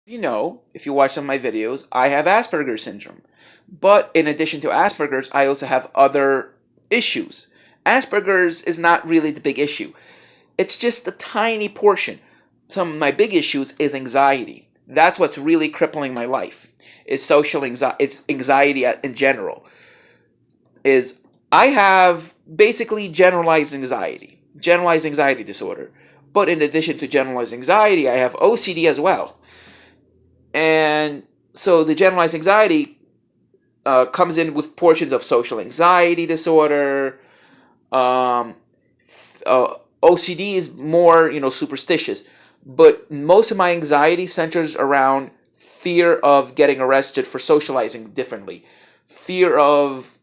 If you watch some of my videos, I have Asperger's syndrome. But in addition to Asperger's, I also have other issues. Asperger's is not really the big issue. It's just a tiny portion. Some of my big issues is anxiety. That's what's really crippling my life. Is social anxiety. It's anxiety in general. Is I have basically generalized anxiety disorder. But in addition to generalized anxiety, I have OCD as well. And so the generalized anxiety comes in with portions of social anxiety disorder. Um, OCD is more, superstitious. But most of my anxiety centers around fear of getting arrested for socializing differently. Fear of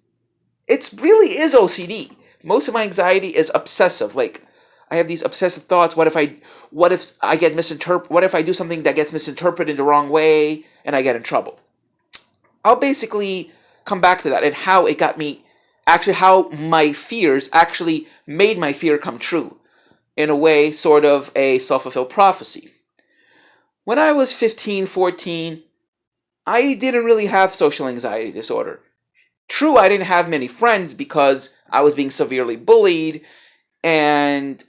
it really is OCD. Most of my anxiety is obsessive. Like I have these obsessive thoughts. What if I get misinterpreted? What if I do something that gets misinterpreted the wrong way and I get in trouble? I'll basically come back to that and how it got me. Actually, how my fears actually made my fear come true. In a way, sort of a self-fulfilled prophecy. When I was 15, 14, I didn't really have social anxiety disorder. True, I didn't have many friends because I was being severely bullied and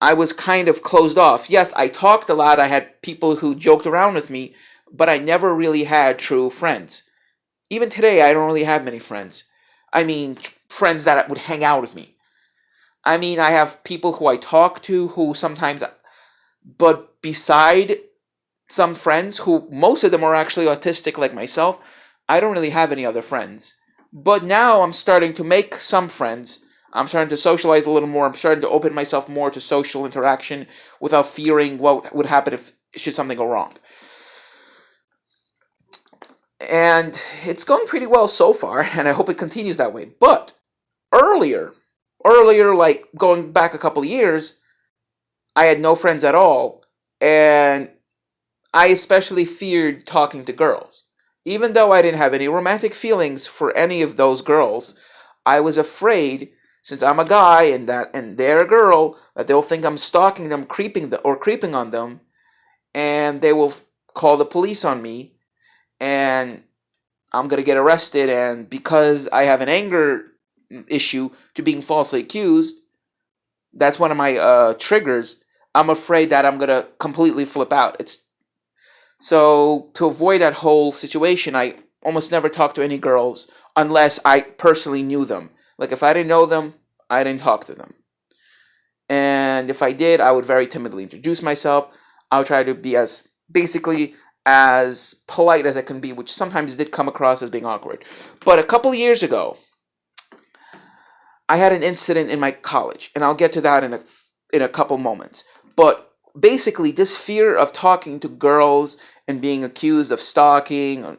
I was kind of closed off. Yes, I talked a lot. I had people who joked around with me, but I never really had true friends. Even today, I don't really have many friends. I mean, friends that would hang out with me. I mean, I have people who I talk to who sometimes, but beside some friends who most of them are actually autistic like myself, I don't really have any other friends. But now I'm starting to make some friends. I'm starting to socialize a little more. I'm starting to open myself more to social interaction without fearing what would happen if should something go wrong. And it's going pretty well so far, and I hope it continues that way. But earlier, like going back a couple of years, I had no friends at all, and I especially feared talking to girls. Even though I didn't have any romantic feelings for any of those girls, I was afraid, since I'm a guy and they're a girl, that they'll think I'm stalking them, creeping on them, and they will call the police on me, and I'm gonna get arrested. And because I have an anger issue to being falsely accused, that's one of my triggers. I'm afraid that I'm gonna completely flip out. It's So to avoid that whole situation, I almost never talk to any girls unless I personally knew them. Like if I didn't know them, I didn't talk to them. And if I did, I would very timidly introduce myself. I would try to be as polite as I can be, which sometimes did come across as being awkward. But a couple of years ago, I had an incident in my college, and I'll get to that in a couple moments. But basically, this fear of talking to girls and being accused of stalking,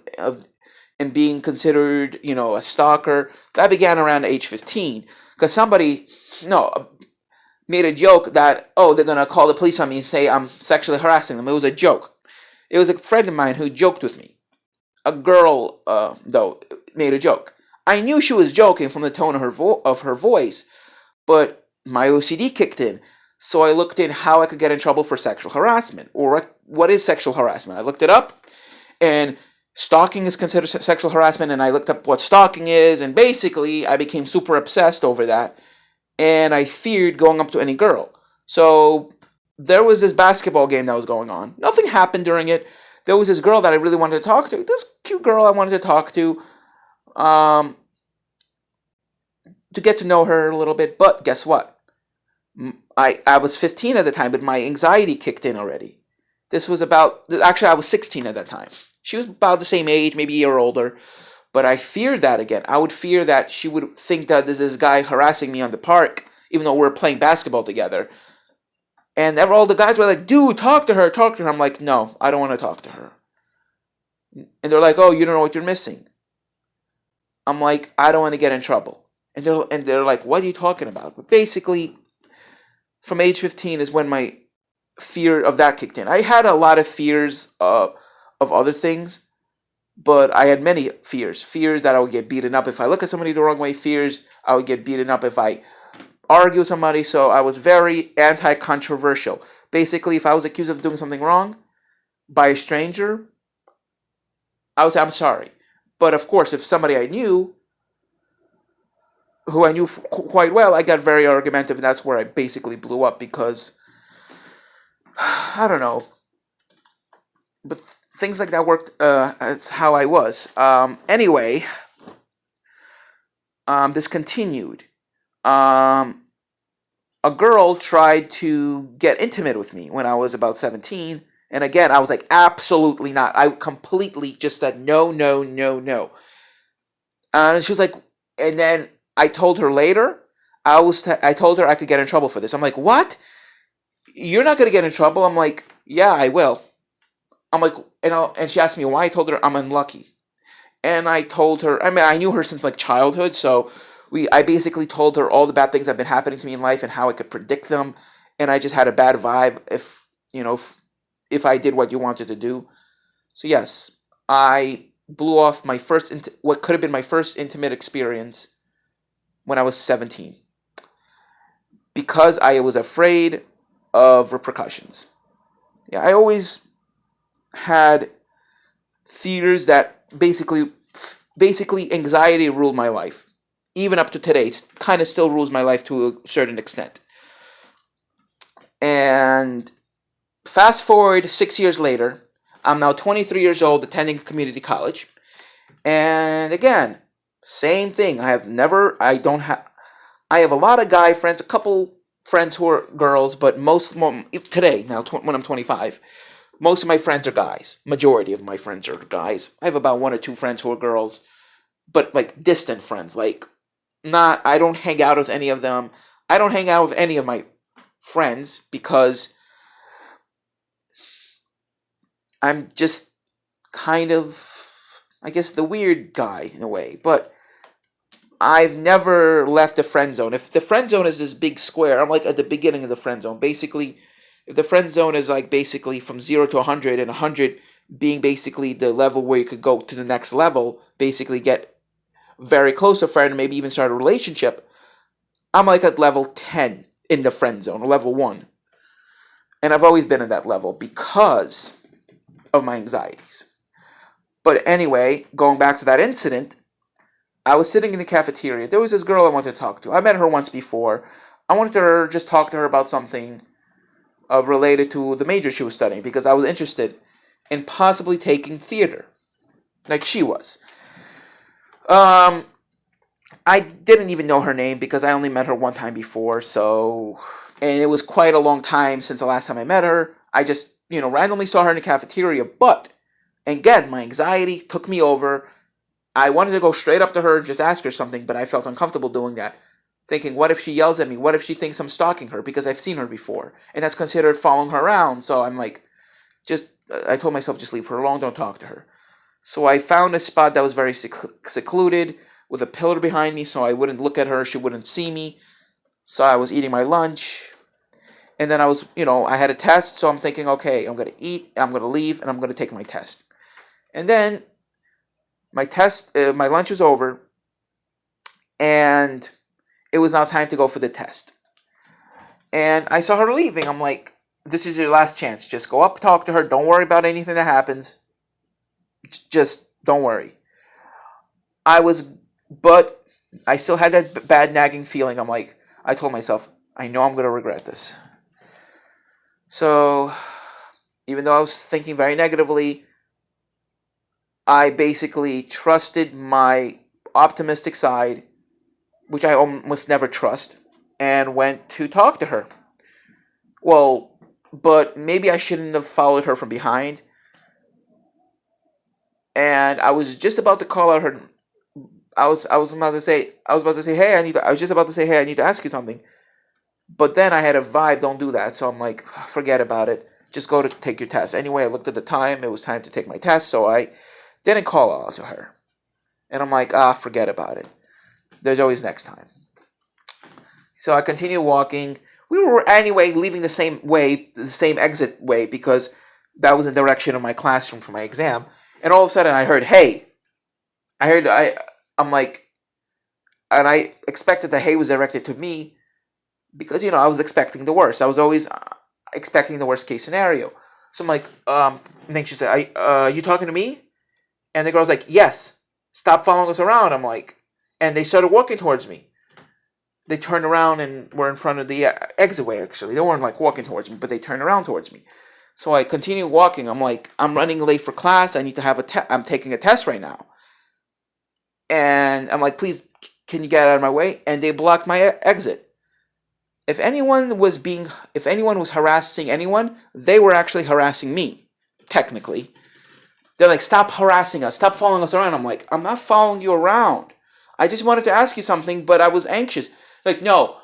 and being considered, a stalker, that began around age 15. Because somebody, no, made a joke that, oh, they're gonna call the police on me and say I'm sexually harassing them. It was a joke. It was a friend of mine who joked with me. A girl, though, made a joke. I knew she was joking from the tone of her voice, but my OCD kicked in. So I looked in how I could get in trouble for sexual harassment, or what is sexual harassment. I looked it up, and stalking is considered sexual harassment, and I looked up what stalking is, and basically I became super obsessed over that, and I feared going up to any girl. So there was this basketball game that was going on. Nothing happened during it. There was this girl that I really wanted to talk to. This cute girl I wanted to talk um, to get to know her a little bit. But guess what? I was 15 at the time, but my anxiety kicked in already. Actually, I was 16 at that time. She was about the same age, maybe a year older. But I feared that again. I would fear that she would think that there's this guy harassing me on the park, even though we're playing basketball together. And all the guys were like, dude, talk to her, talk to her. I'm like, no, I don't want to talk to her. And they're like, oh, you don't know what you're missing. I'm like, I don't want to get in trouble. And they're like, what are you talking about? But basically, from age 15 is when my fear of that kicked in. I had a lot of fears of other things, but I had many fears. Fears that I would get beaten up if I look at somebody the wrong way. Fears I would get beaten up if I argue with somebody. So I was very anti-controversial. Basically, if I was accused of doing something wrong, by a stranger, I would say I'm sorry. But of course, if somebody I knew, who I knew quite well, I got very argumentative, and that's where I basically blew up because I don't know, but things like that worked. That's how I was. Anyway, this continued. Um, a girl tried to get intimate with me when I was about 17. And again, I was like, absolutely not. I completely just said no, no, no, no. And she was like, and then I told her later, I told her I could get in trouble for this. I'm like, what? You're not going to get in trouble? I'm like, yeah, I will. I'm like, and she asked me why. I told her I'm unlucky. And I told her, I mean, I knew her since like childhood, so I basically told her all the bad things that have been happening to me in life and how I could predict them, and I just had a bad vibe if I did what you wanted to do. So yes, I blew off my what could have been my first intimate experience when I was 17 because I was afraid of repercussions. Yeah, I always had fears that basically anxiety ruled my life. Even up to today, it kind of still rules my life to a certain extent. And fast forward 6 years later, I'm now 23 years old, attending community college. And again, same thing. I have a lot of guy friends, a couple friends who are girls, but today, now when I'm 25, most of my friends are guys. Majority of my friends are guys. I have about one or two friends who are girls, but like distant friends. I don't hang out with any of them. I don't hang out with any of my friends because I'm just kind of, I guess, the weird guy in a way. But I've never left the friend zone. If the friend zone is this big square, I'm like at the beginning of the friend zone. Basically, if the friend zone is like basically from 0 to 100, and 100 being basically the level where you could go to the next level, basically get very close to a friend, maybe even start a relationship, I'm like at level 10 in the friend zone, or level 1. And I've always been at that level because of my anxieties. But anyway, going back to that incident, I was sitting in the cafeteria. There was this girl I wanted to talk to. I met her once before. I wanted to just talk to her about something related to the major she was studying because I was interested in possibly taking theater, like she was. I didn't even know her name because I only met her one time before, and it was quite a long time since the last time I met her. I just, randomly saw her in the cafeteria, but again, my anxiety took me over. I wanted to go straight up to her and just ask her something, but I felt uncomfortable doing that. Thinking, what if she yells at me? What if she thinks I'm stalking her because I've seen her before? And that's considered following her around. So I'm like, I told myself, just leave her alone, don't talk to her. So I found a spot that was very secluded with a pillar behind me so I wouldn't look at her, she wouldn't see me. So I was eating my lunch. And then I had a test, so I'm thinking, okay, I'm going to eat, I'm going to leave, and I'm going to take my test. And then my lunch was over, and it was now time to go for the test. And I saw her leaving. I'm like, this is your last chance. Just go up, talk to her. Don't worry about anything that happens. Just don't worry. But I still had that bad nagging feeling. I told myself, I know I'm going to regret this. So, even though I was thinking very negatively, I basically trusted my optimistic side, which I almost never trust, and went to talk to her. Well, but maybe I shouldn't have followed her from behind. And I was just about to call out her. I was about to say, hey, I was just about to say, hey, I need to ask you something. But then I had a vibe, don't do that. So I'm like, forget about it. Just go to take your test. Anyway, I looked at the time. It was time to take my test. So I didn't call out to her. And I'm like, forget about it. There's always next time. So I continue walking. We were anyway leaving the same way, the same exit way, because that was the direction of my classroom for my exam. And all of a sudden I heard, hey. I'm like, and I expected the hey was directed to me because, I was expecting the worst. I was always expecting the worst case scenario. So I'm like, And then she said, you talking to me? And the girl's like, yes, stop following us around. I'm like, and they started walking towards me. They turned around and were in front of the exitway, actually. They weren't like walking towards me, but they turned around towards me. So I continue walking. I'm like, I'm running late for class. I need to have I'm taking a test right now. And I'm like, please, can you get out of my way? And they blocked my exit. If anyone was harassing anyone, they were actually harassing me, technically. They're like, stop harassing us, stop following us around. I'm like, I'm not following you around. I just wanted to ask you something, but I was anxious. Like, no,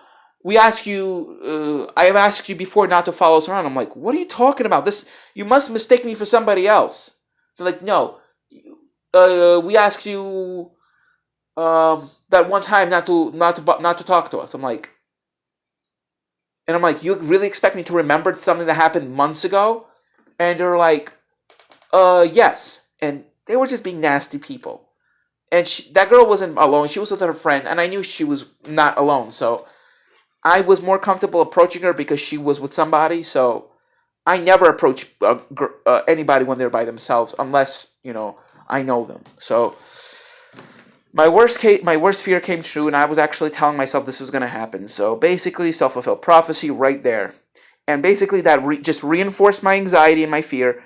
I have asked you before not to follow us around. I'm like, what are you talking about? You must mistake me for somebody else. They're like, no, we asked you that one time not to talk to us. I'm like, you really expect me to remember something that happened months ago? And they're like, yes. And they were just being nasty people. And that girl wasn't alone. She was with her friend, and I knew she was not alone. So I was more comfortable approaching her because she was with somebody. So I never approach anybody when they're by themselves unless, I know them. So my worst fear came true, and I was actually telling myself this was going to happen. So basically, self-fulfilled prophecy right there. And basically that just reinforced my anxiety and my fear.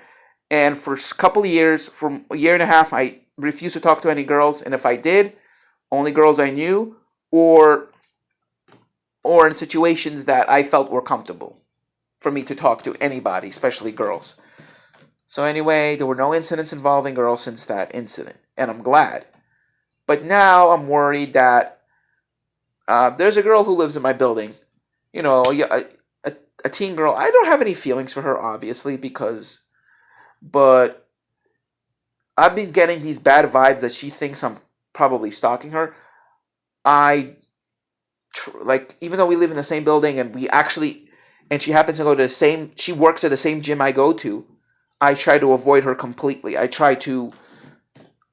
And for a couple of years, for a year and a half, I refused to talk to any girls. And if I did, only girls I knew or in situations that I felt were comfortable for me to talk to anybody, especially girls. So anyway, there were no incidents involving girls since that incident. And I'm glad. But now I'm worried that there's a girl who lives in my building. A teen girl. I don't have any feelings for her, obviously, but I've been getting these bad vibes that she thinks I'm probably stalking her. Even though we live in the same building and she happens to go to she works at the same gym I go to, I try to avoid her completely. I try to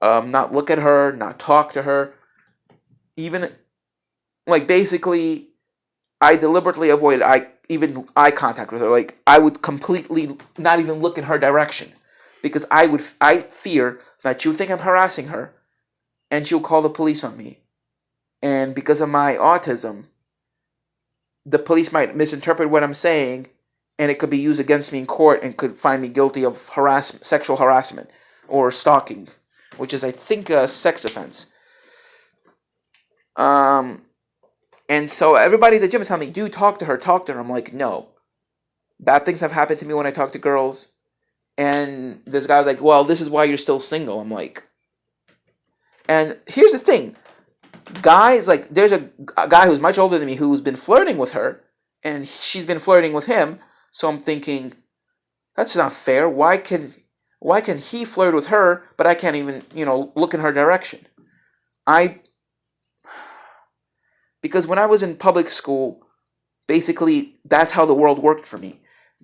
not look at her, not talk to her. Even, basically, I deliberately avoid even eye contact with her. I would completely not even look in her direction. Because I fear that she'll think I'm harassing her, and she'll call the police on me. And because of my autism, the police might misinterpret what I'm saying, and it could be used against me in court and could find me guilty of sexual harassment or stalking, which is, I think, a sex offense. And so everybody at the gym is telling me, dude, talk to her. I'm like, no. Bad things have happened to me when I talk to girls. And this guy was like, well, this is why you're still single. I'm like, and here's the thing. Guys, there's a guy who's much older than me who's been flirting with her, and she's been flirting with him. So I'm thinking, that's not fair. Why can he flirt with her, but I can't even, look in her direction? Because when I was in public school, basically, that's how the world worked for me.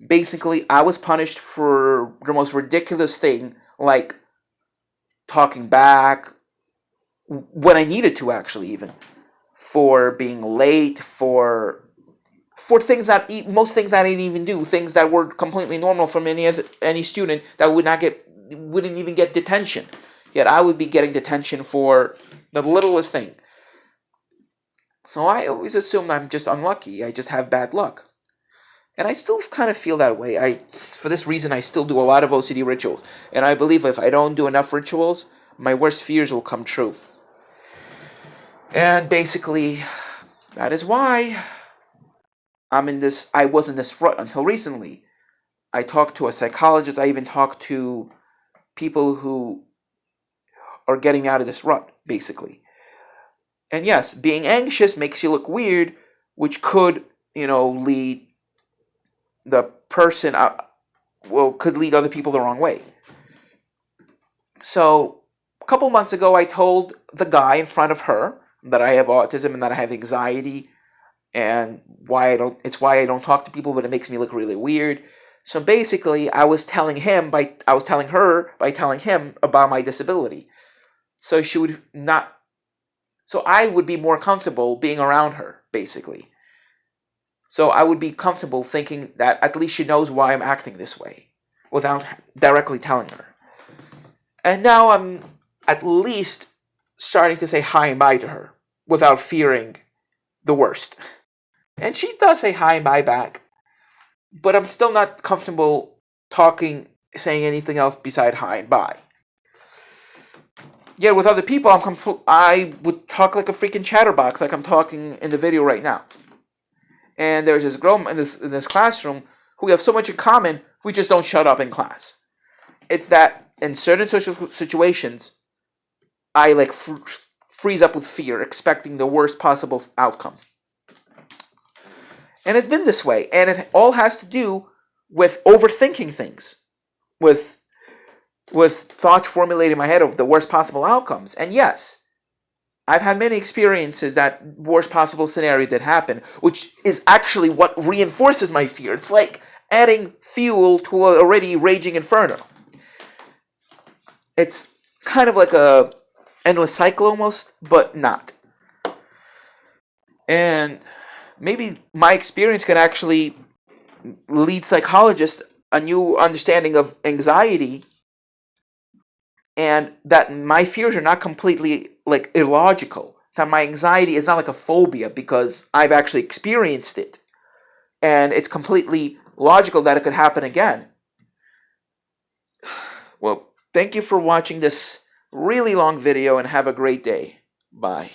Basically, I was punished for the most ridiculous thing, like talking back, when I needed to, actually, even. For being late, for things most things that I didn't even do, things that were completely normal from any student that wouldn't even get detention. Yet I would be getting detention for the littlest thing. So I always assume I'm just unlucky. I just have bad luck. And I still kind of feel that way. For this reason, I still do a lot of OCD rituals. And I believe if I don't do enough rituals, my worst fears will come true. And basically, that is why I was in this rut until recently. I talked to a psychologist. I even talked to people who are getting me out of this rut, basically. And yes, being anxious makes you look weird, which could, lead the person could lead other people the wrong way. So a couple months ago, I told the guy in front of her that I have autism and that I have anxiety, and it's why I don't talk to people, but it makes me look really weird. So basically, I was telling him by telling him about my disability. So I would be more comfortable being around her, basically. So I would be comfortable thinking that at least she knows why I'm acting this way. without directly telling her. And now I'm at least starting to say hi and bye to her without fearing the worst. And she does say hi and bye back, but I'm still not comfortable saying anything else beside hi and bye. Yeah, with other people, I would talk like a freaking chatterbox, like I'm talking in the video right now. And there's this girl in this classroom who we have so much in common, we just don't shut up in class. It's that in certain social situations, I like freeze up with fear, expecting the worst possible outcome. And it's been this way, and it all has to do with overthinking things, with thoughts formulated in my head of the worst possible outcomes. And yes, I've had many experiences that worst possible scenario did happen, which is actually what reinforces my fear. It's like adding fuel to an already raging inferno. It's kind of like a endless cycle almost, but not. And maybe my experience can actually lead psychologists a new understanding of anxiety, and that my fears are not completely like illogical. That my anxiety is not like a phobia because I've actually experienced it, and it's completely logical that it could happen again. Well, thank you for watching this really long video, and have a great day. Bye.